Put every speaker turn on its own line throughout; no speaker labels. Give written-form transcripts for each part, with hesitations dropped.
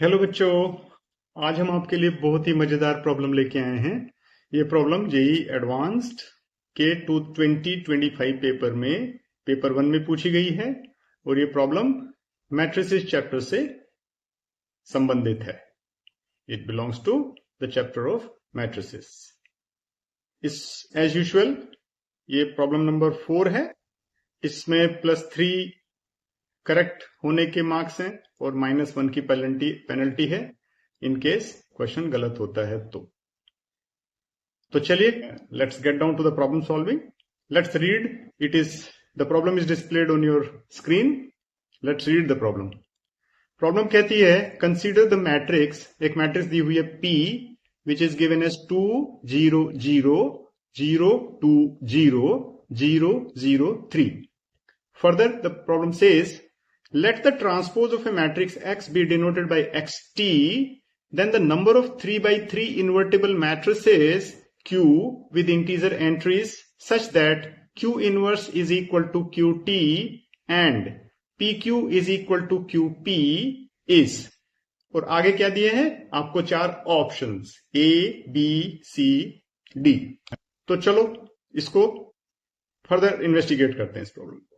Hello बच्चों। आज हम आपके लिए बहुत ही मजेदार प्रॉब्लम लेके आए हैं। ये प्रॉब्लम जेई एडवांस्ड के 2025 पेपर में पेपर 1 में पूछी गई है और ये प्रॉब्लम मैट्रिसेस चैप्टर से संबंधित है। It belongs to the chapter of matrices. इस एज यूजुअल ये प्रॉब्लम नंबर 4 है। इसमें +3 करेक्ट होने के मार्क्स हैं और -1 की पेनल्टी है इन केस क्वेश्चन गलत होता है तो चलिए let's get down to the problem solving. Let's read it is the problem is displayed on your screen. Let's read the problem. Problem कहती है कंसीडर द मैट्रिक्स, एक मैट्रिक्स दी हुई है P which is given as 2 0 0 0 2 0 0 0 3। Further, the problem says, let the transpose of a matrix X be denoted by XT, then the number of 3 by 3 invertible matrices Q with integer entries such that Q inverse is equal to QT and PQ is equal to QP is। और आगे क्या दिए हैं आपको 4 options A, B, C, D। तो चलो इसको further investigate करते हैं इस प्रॉब्लम को।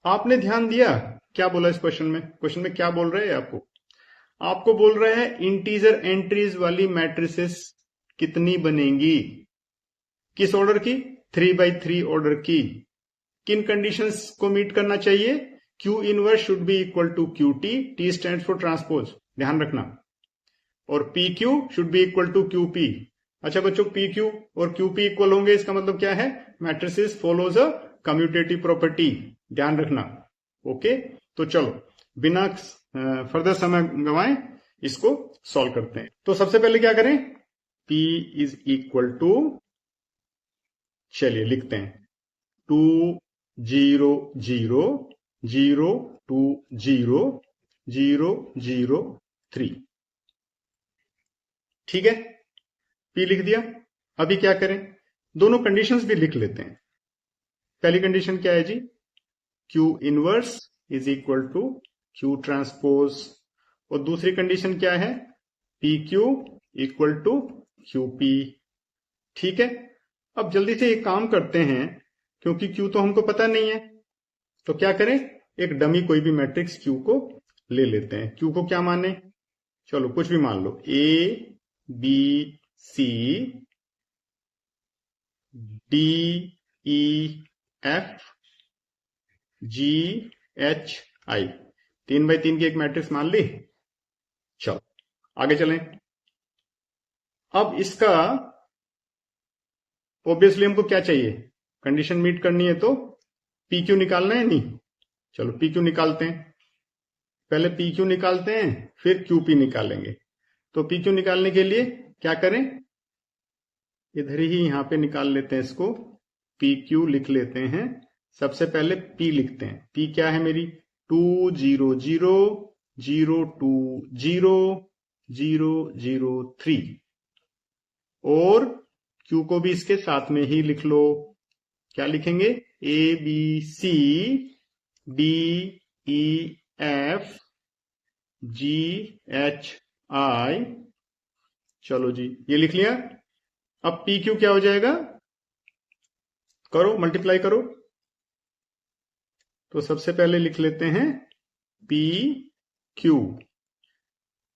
आपने ध्यान दिया क्या बोला इस क्वेश्चन में क्या बोल रहे हैं आपको बोल रहे हैं इंटीजर एंट्रीज वाली मैट्रिसेस कितनी बनेंगी, किस ऑर्डर की, 3 by 3 ऑर्डर की। किन कंडीशंस को मीट करना चाहिए, Q inverse should be equal to QT, T stands for transpose, ध्यान रखना, और PQ should be equal to QP। अच्छा बच्चों, PQ और QP इक्वल होंगे इसका मतलब क्या है, matrices follows a commutative property, ध्यान रखना। ओके, तो चलो बिना फर्दर समय गंवाएं इसको सॉल्व करते हैं। तो सबसे पहले क्या करें, P इज इक्वल टू, चलिए लिखते हैं 2 0 0 0 2 0 0 0 3। ठीक है, P लिख दिया। अभी क्या करें, दोनों कंडीशंस भी लिख लेते हैं। पहली कंडीशन क्या है जी, Q inverse is equal to Q transpose, और दूसरी कंडीशन क्या है, PQ इक्वल टू QP। ठीक है, अब जल्दी से एक काम करते हैं, क्योंकि Q तो हमको पता नहीं है, तो क्या करें, एक डमी कोई भी मैट्रिक्स Q को ले लेते हैं। Q को क्या माने, चलो कुछ भी मान लो, A B C D E F G H I, 3 by 3 की एक मैट्रिक्स मान ली। चलो आगे चलें। अब इसका ऑब्वियसली हमको क्या चाहिए, कंडीशन मीट करनी है तो PQ निकालना है नहीं, चलो PQ निकालते हैं। पहले PQ निकालते हैं फिर QP निकालेंगे। तो PQ निकालने के लिए क्या करें, इधर ही यहां पे निकाल लेते हैं इसको, PQ लिख लेते हैं। सबसे पहले P लिखते हैं, P क्या है मेरी, 2 0 0 0 2 0 0 0 3, और Q को भी इसके साथ में ही लिख लो। क्या लिखेंगे, A B C D E F G H I, चलो जी ये लिख लिया। अब PQ क्या हो जाएगा, करो मल्टीप्लाई करो। तो सबसे पहले लिख लेते हैं PQ,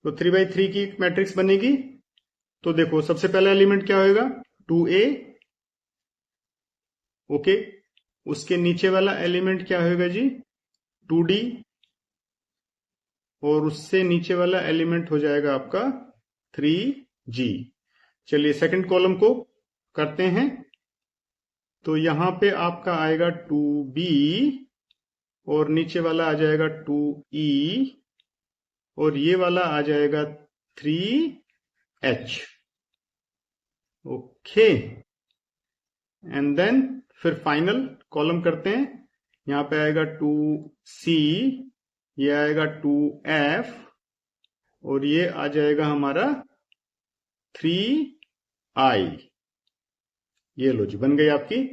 तो 3 by 3 की मैट्रिक्स बनेगी। तो देखो सबसे पहला एलिमेंट क्या होगा, 2A, ओके, उसके नीचे वाला एलिमेंट क्या होगा जी, 2D, और उससे नीचे वाला एलिमेंट हो जाएगा आपका 3G। चलिए सेकंड कॉलम को करते हैं, तो यहां पे आपका आएगा 2B, और नीचे वाला आ जाएगा 2E, और ये वाला आ जाएगा 3H। ओके, एंड देन फिर फाइनल कॉलम करते हैं, यहां पे आएगा 2C, ये आएगा 2F, और ये आ जाएगा हमारा 3I। ये लो जी, बन गई आपकी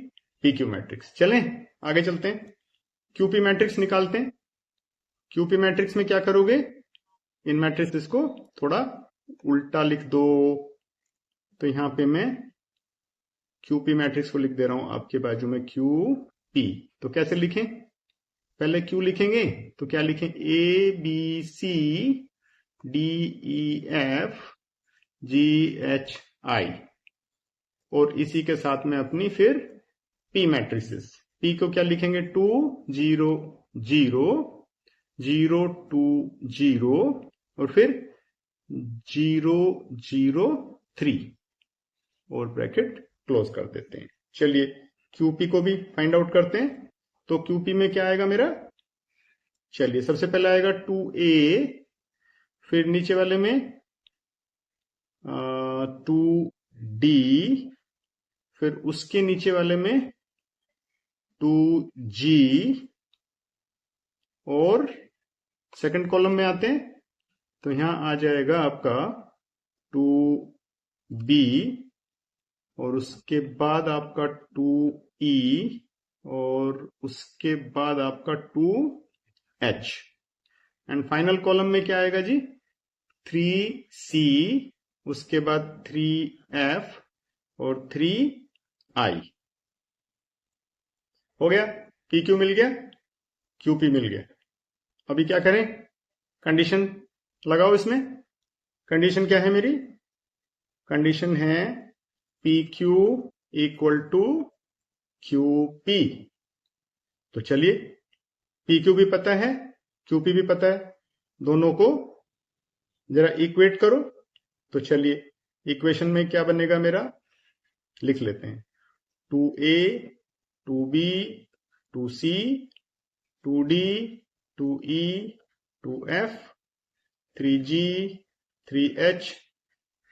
PQ मैट्रिक्स। चलें आगे चलते हैं, QP मैट्रिक्स निकालते हैं। QP मैट्रिक्स में क्या करोगे, इन मैट्रिसेस को थोड़ा उल्टा लिख दो। तो यहां पे मैं QP मैट्रिक्स को लिख दे रहा हूं आपके बाजू में QP। तो कैसे लिखें? पहले Q लिखेंगे तो क्या लिखें? ABCDEFGHI और इसी के साथ में अपनी फिर P मैट्रिसेस। P को क्या लिखेंगे? 2 0 0 0 2 0 और फिर 0 0 3 और ब्रैकेट क्लोज कर देते हैं। चलिए QP को भी फाइंड आउट करते हैं। तो QP में क्या आएगा मेरा? चलिए सबसे पहले आएगा 2A, फिर नीचे वाले में 2D, फिर उसके नीचे वाले में 2G और सेकंड कॉलम में आते हैं तो यहां आ जाएगा आपका 2B और उसके बाद आपका 2E और उसके बाद आपका 2H एंड फाइनल कॉलम में क्या आएगा जी? 3C, उसके बाद 3F और 3I। हो गया? PQ मिल गया, QP मिल गया। अभी क्या करें? कंडीशन लगाओ इसमें। कंडीशन क्या है मेरी? कंडीशन है PQ इक्वल टू QP। तो चलिए PQ भी पता है, QP भी पता है, दोनों को जरा इक्वेट करो। तो चलिए इक्वेशन में क्या बनेगा मेरा? लिख लेते हैं। 2A 2B 2C 2D 2E 2F 3G 3H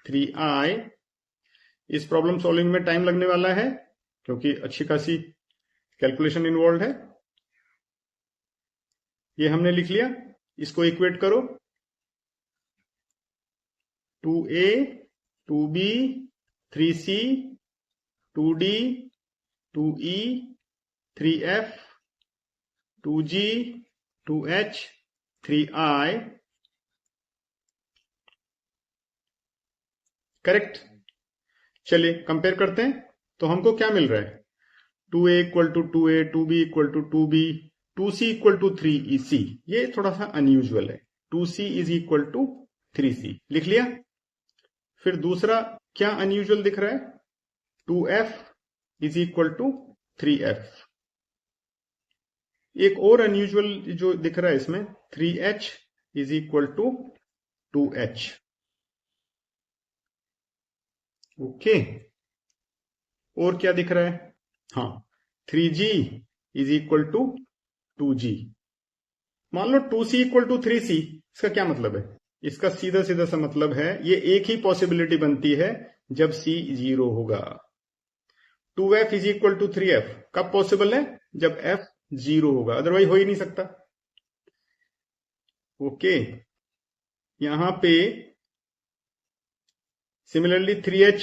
3I। इस प्रॉब्लम सॉल्विंग में टाइम लगने वाला है क्योंकि अच्छी खासी कैलकुलेशन इन्वॉल्व है। ये हमने लिख लिया, इसको इक्वेट करो। 2A 2B 3C 2D 2E 3F 2G 2H 3I। Correct. चलिए कंपेयर करते हैं। तो हमको क्या मिल रहा है? 2A equal to 2A 2B equal to 2B 2C equal to 3C। ये थोड़ा सा अनयूजुअल है। 2C is equal to 3C लिख लिया। फिर दूसरा क्या अनयूजुअल दिख रहा है? 2F is equal to 3F। एक और अनयूजुअल जो दिख रहा है इसमें 3H is equal to 2H। Okay, और क्या दिख रहा है? हाँ, 3G is equal to 2G। मान लो 2C इक्वल टू 3C, इसका क्या मतलब है? इसका सीधा सीधा सा मतलब है, ये एक ही पॉसिबिलिटी बनती है जब C 0 होगा। 2F is equal to 3F कब पॉसिबल है? जब F 0 होगा, अदरवाइज हो ही नहीं सकता। ओके, यहां पे सिमिलरली 3H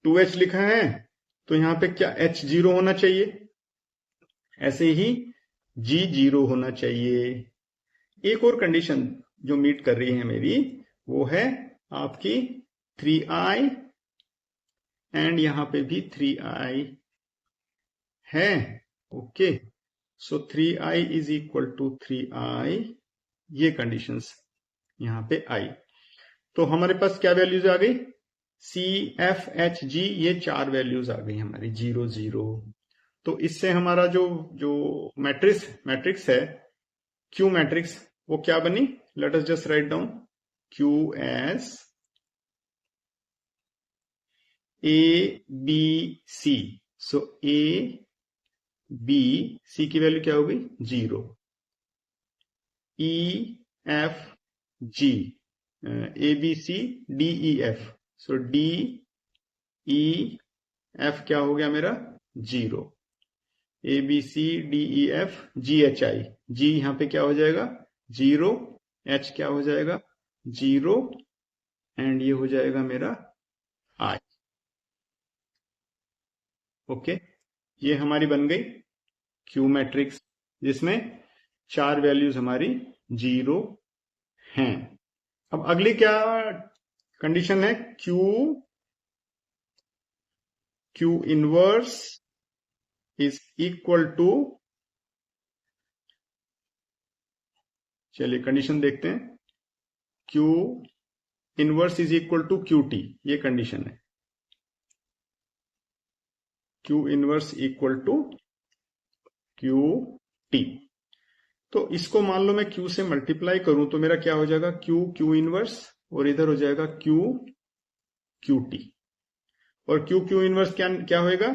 2H लिखा है तो यहां पे क्या H 0 होना चाहिए, ऐसे ही G 0 होना चाहिए। एक और कंडीशन जो मीट कर रही है मेरी वो है आपकी 3I एंड यहां पे भी 3I है। Okay, so 3I is equal to 3I, ये कंडीशंस यहां पे आई। तो हमारे पास क्या वैल्यूज आ गई? C F H G, ये 4 वैल्यूज आ गई हमारी 0 0। तो इससे हमारा जो जो मैट्रिक्स है Q मैट्रिक्स, वो क्या बनी? Let us just write down Q S A B C। So A B C की वैल्यू क्या हो गई? 0। E F G A B C D E F, so D E F क्या हो गया मेरा? 0। A B C D E F G H I, G यहां पे क्या हो जाएगा? 0, H क्या हो जाएगा? 0 एंड ये हो जाएगा मेरा I। ओके, ये हमारी बन गई Q मैट्रिक्स जिसमें 4 वैल्यूज हमारी 0 हैं। अब अगली क्या कंडीशन है? Q inverse is equal to, चलिए कंडीशन देखते हैं। Q inverse is equal to QT, ये कंडीशन है। Q inverse equal to QT। तो इसको मान लो मैं Q से मल्टीप्लाई करूं तो मेरा क्या हो जाएगा? Q इनवर्स, और इधर हो जाएगा QT। और Q इनवर्स क्या क्या होएगा?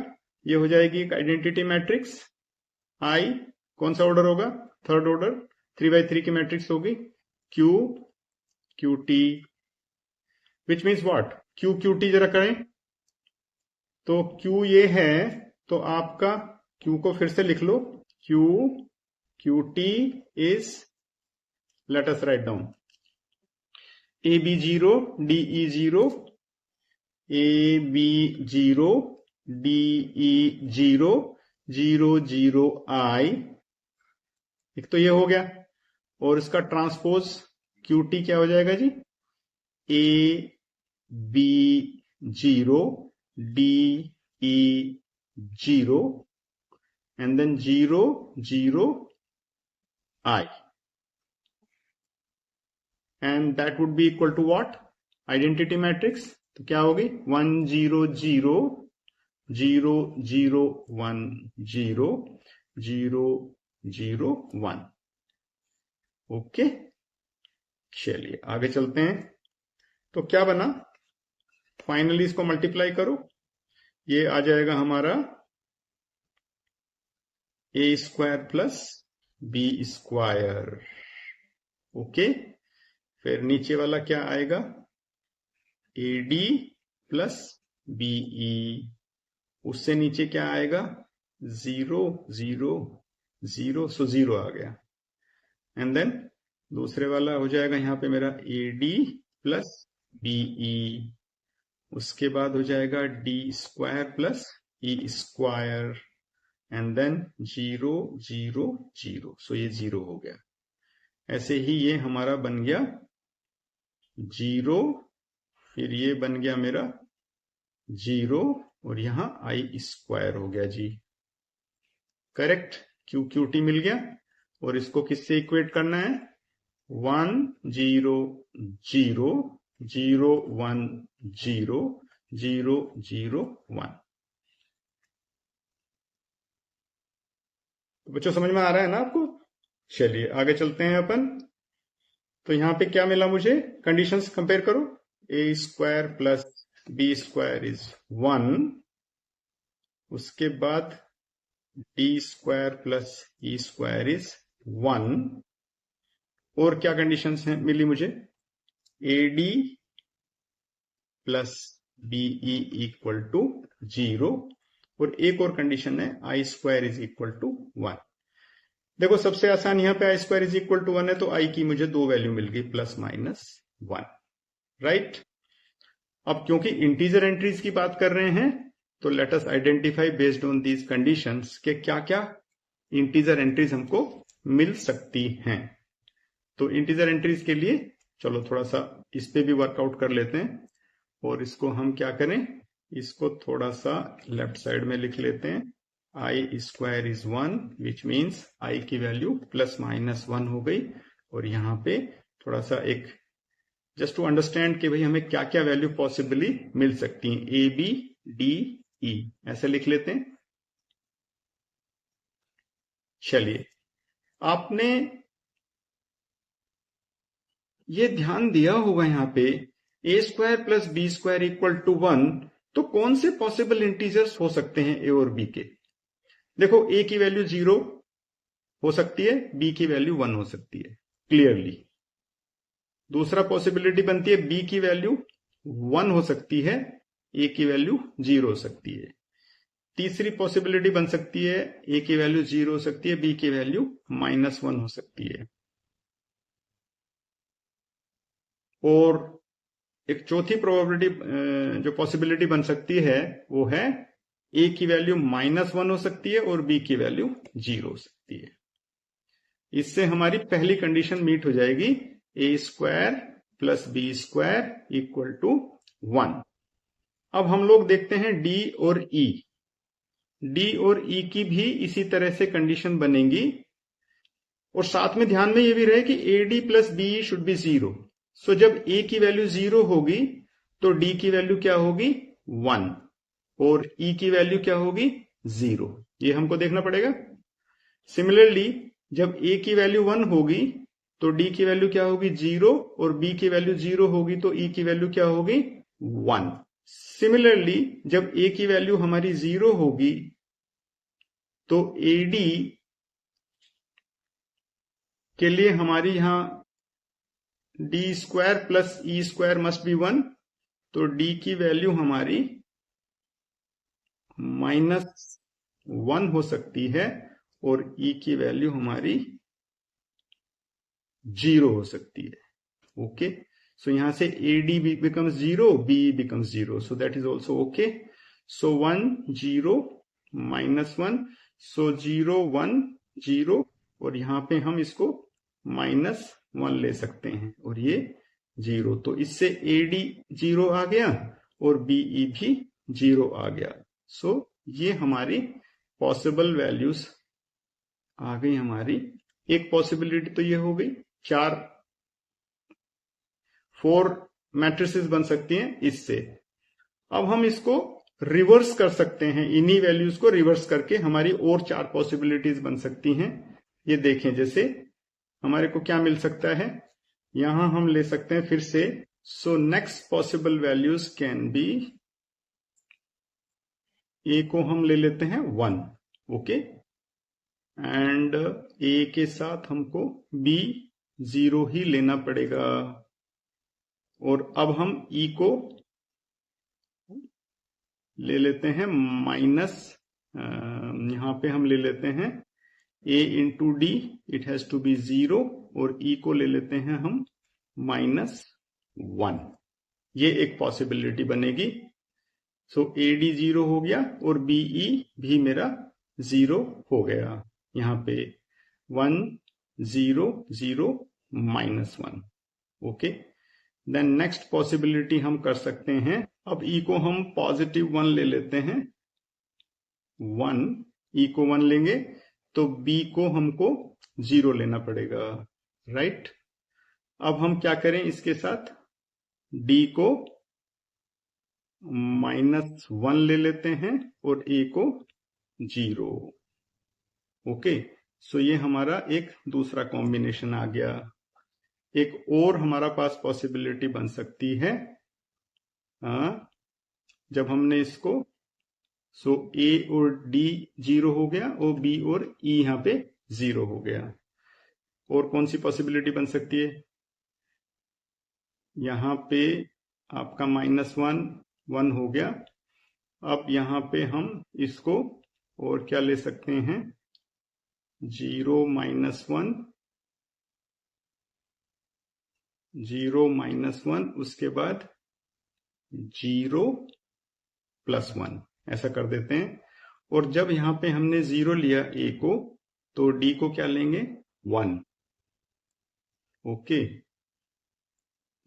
ये हो जाएगी एक आइडेंटिटी मैट्रिक्स आई। कौन सा ऑर्डर होगा? थर्ड ऑर्डर, 3x3 की मैट्रिक्स होगी QT, which means what? QT जरा करें तो Q ये है, तो आपका Q को फिर से लिख लो। QT is, let us write down, AB0 DE0, AB0 DE0 0 एक तो ये हो गया, और इसका ट्रांसपोज QT क्या हो जाएगा जी? AB0 DE0 and then 0 and that would be equal to what? Identity matrix। तो क्या होगी? 1 0 0 0 0 1 0 0 0 1। ओके, चलिए आगे चलते हैं। तो क्या बना? फाइनली इसको मल्टीप्लाई करो, ये आ जाएगा हमारा a square plus b square. Okay, फिर नीचे वाला क्या आएगा? AD plus BE। उससे नीचे क्या आएगा? 0 0 0, सो 0 आ गया। एंड देन दूसरे वाला हो जाएगा यहां पे मेरा AD प्लस BE। उसके बाद हो जाएगा D square plus E square, and then 0 0 0, so ये 0 हो गया। ऐसे ही ये हमारा बन गया 0, फिर ये बन गया मेरा 0, और यहां I स्क्वायर हो गया जी। करेक्ट, QT मिल गया। और इसको किससे इक्वेट करना है? 1 0 0 0 1 0 0 0 1। तो बच्चों समझ में आ रहा है ना आपको? चलिए आगे चलते हैं अपन। तो यहां पे क्या मिला मुझे? कंडीशंस कंपेयर करो। a square plus b square is 1, उसके बाद d square plus e square is 1, और क्या कंडीशंस हैं मिली मुझे? AD plus BE equal to 0, और एक और कंडीशन है I square is equal to 1। देखो सबसे आसान यहां पे I square is equal to 1 है, तो I की मुझे दो वैल्यू मिल गई, प्लस माइनस 1, राइट। अब क्योंकि इंटीजर एंट्रीज की बात कर रहे हैं, तो let us identify based on these conditions के क्या क्या इंटीजर एंट्रीज हमको मिल सकती हैं। तो इंटीजर एंट्रीज के लिए चलो थोड़ा सा इस पे भी वर्कआउट कर लेते हैं, और इसको हम क्या करें, इसको थोड़ा सा लेफ्ट साइड में लिख लेते हैं। I square is 1, which means I की वैल्यू प्लस माइनस 1 हो गई। और यहां पे थोड़ा सा एक जस्ट टू अंडरस्टैंड कि भाई हमें क्या क्या वैल्यू पॉसिबली मिल सकती हैं, ABDE ऐसे लिख लेते हैं। चलिए, आपने ये ध्यान दिया होगा यहां पे a square plus b square equal to 1, तो कौन से पॉसिबल इंटीजर्स हो सकते हैं a और b के? देखो, a की वैल्यू 0 हो सकती है, b की वैल्यू 1 हो सकती है क्लियरली। दूसरा पॉसिबिलिटी बनती है b की वैल्यू 1 हो सकती है, a की वैल्यू 0 हो सकती है। तीसरी पॉसिबिलिटी बन सकती है a की वैल्यू 0 हो सकती है, b की वैल्यू -1 हो सकती है। और एक चौथी प्रोबेबिलिटी जो पॉसिबिलिटी बन सकती है वो है a की वैल्यू -1 हो सकती है और b की वैल्यू 0 हो सकती है। इससे हमारी पहली कंडीशन मीट हो जाएगी, a square plus b square equal to 1। अब हम लोग देखते हैं डी और ई। डी और ई की भी इसी तरह से कंडीशन बनेगी, और साथ में ध्यान में ये भी रहे कि A D plus B should be 0। सो जब ए की वैल्यू 0 होगी तो डी की वैल्यू क्या होगी, 1, और ई की वैल्यू क्या होगी, 0। ये हमको देखना पड़ेगा। सिमिलरली जब ए की वैल्यू 1 होगी तो डी की वैल्यू क्या होगी, 0, और बी की वैल्यू 0 होगी तो ई की वैल्यू क्या होगी, 1। सिमिलरली जब ए की वैल्यू हमारी 0 होगी तो ए डी के लिए हमारी यहां D square plus E square must be 1, तो डी की वैल्यू हमारी -1 हो सकती है और ई की वैल्यू हमारी 0 हो सकती है। ओके, सो यहां से A D becomes 0, B becomes 0, so that is also okay. So 1 0 -1, so 0 1 0, और यहां पे हम इसको -1 ले सकते हैं और ये 0, तो इससे ए डी 0 आ गया और बीई भी 0 आ गया। सो ये हमारी पॉसिबल वैल्यूज आ गई हमारी। एक पॉसिबिलिटी तो ये हो गई, 4 मैट्रिसेस बन सकती हैं इससे। अब हम इसको रिवर्स कर सकते हैं, इन्हीं वैल्यूज को रिवर्स करके हमारी और 4 पॉसिबिलिटीज बन सकती हैं। ये देखें, जैसे हमारे को क्या मिल सकता है, यहां हम ले सकते हैं फिर से। So next possible values can be, a को हम ले लेते हैं 1, ओके, एंड ए के साथ हमको बी 0 ही लेना पड़ेगा। और अब हम ई को ले लेते हैं माइनस, यहां पे हम ले लेते हैं a into D, it has to be 0, और ई को ले लेते हैं हम -1। ये एक पॉसिबिलिटी बनेगी। सो ए डी 0 हो गया और बीई भी मेरा 0 हो गया। यहां पे 1 0 0 -1, ओके। देन नेक्स्ट पॉसिबिलिटी हम कर सकते हैं, अब ई को हम +1 ले लेते हैं, 1, ई को 1 लेंगे तो बी को हमको 0 लेना पड़ेगा, राइट। अब हम क्या करें इसके साथ, डी को -1 ले लेते हैं और ए को 0, ओके। सो ये हमारा एक दूसरा कॉम्बिनेशन आ गया। एक और हमारा पास पॉसिबिलिटी बन सकती है, जब हमने इसको, सो ए और डी 0 हो गया और बी और ई यहां पे 0 हो गया। और कौन सी पॉसिबिलिटी बन सकती है, यहां पे आपका -1 हो गया। अब यहां पे हम इसको और क्या ले सकते हैं, 0 -1 0 -1, उसके बाद 0 +1, ऐसा कर देते हैं। और जब यहां पे हमने 0 लिया ए को, तो डी को क्या लेंगे, 1, ओके,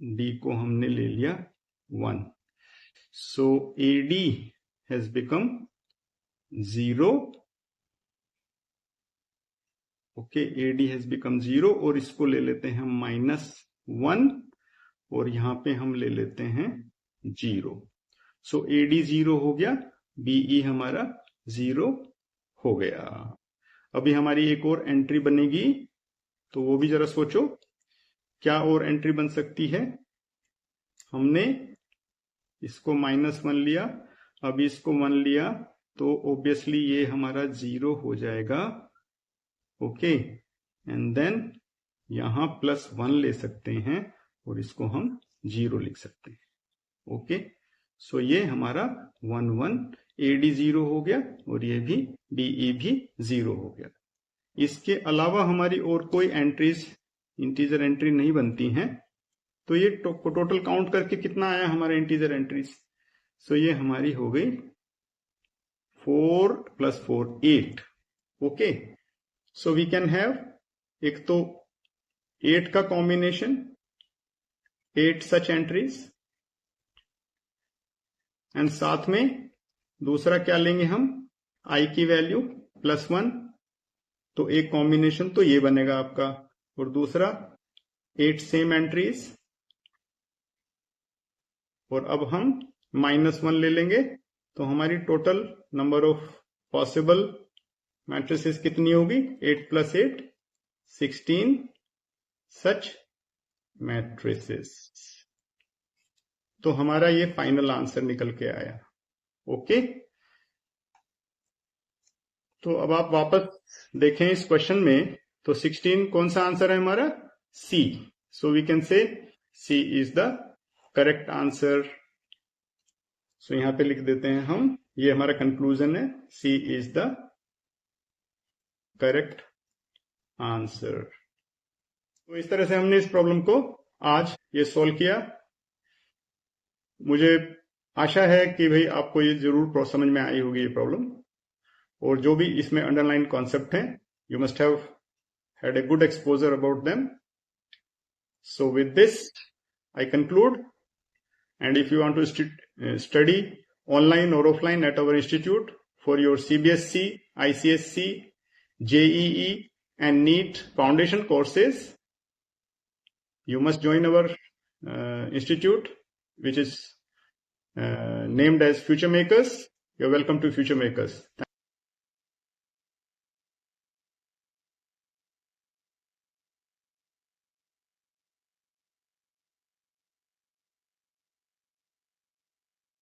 डी को हमने ले लिया 1। So a d has become 0, okay, a d has become 0, और इसको ले लेते हैं हम -1, और यहां पे हम ले लेते हैं 0। सो ए डी 0 हो गया, बीई हमारा 0 हो गया। अभी हमारी एक और एंट्री बनेगी, तो वो भी जरा सोचो क्या और एंट्री बन सकती है। हमने इसको -1 लिया, अभी इसको 1 लिया, तो ऑब्वियसली ये हमारा 0 हो जाएगा, ओके। एंड देन यहां +1 ले सकते हैं और इसको हम 0 लिख सकते हैं, ओके। सो ये हमारा 1 1, ए डी 0 हो गया और ये भी डीई भी 0 हो गया। इसके अलावा हमारी और कोई एंट्रीज, इंटीजर एंट्री नहीं बनती हैं। तो ये टोटल काउंट करके कितना आया हमारा इंटीजर एंट्रीज, सो ये हमारी हो गई 4 + 4 8, okay. So we can have एक तो 8 का कॉम्बिनेशन, 8 सच एंट्रीज, एंड साथ में दूसरा क्या लेंगे हम, आई की वैल्यू +1, तो एक कॉम्बिनेशन तो ये बनेगा आपका, और दूसरा 8 सेम एंट्रीज, और अब हम -1 ले लेंगे, तो हमारी total number of possible matrices कितनी होगी, 8 + 8 16 सच मैट्रिसेस। तो हमारा ये फाइनल आंसर निकल के आया। ओके, तो अब आप वापस देखें इस क्वेश्चन में, तो 16 कौन सा आंसर है हमारा, सी। सो we can say c is the correct answer. So यहां पे लिख देते हैं हम, ये हमारा कंक्लूजन है, सी इज द करेक्ट आंसर। तो इस तरह से हमने इस प्रॉब्लम को आज ये सॉल्व किया। मुझे आशा है कि भाई आपको ये जरूर समझ में आई होगी ये प्रॉब्लम, और जो भी इसमें अंडरलाइन कॉन्सेप्ट हैं, you must have had a good exposure about them. So with this, I conclude. And if you want to study online or offline at our institute for your CBSE, ICSE, JEE and NEET foundation courses, you must join our institute, which is named as Future Makers. You're welcome to Future Makers.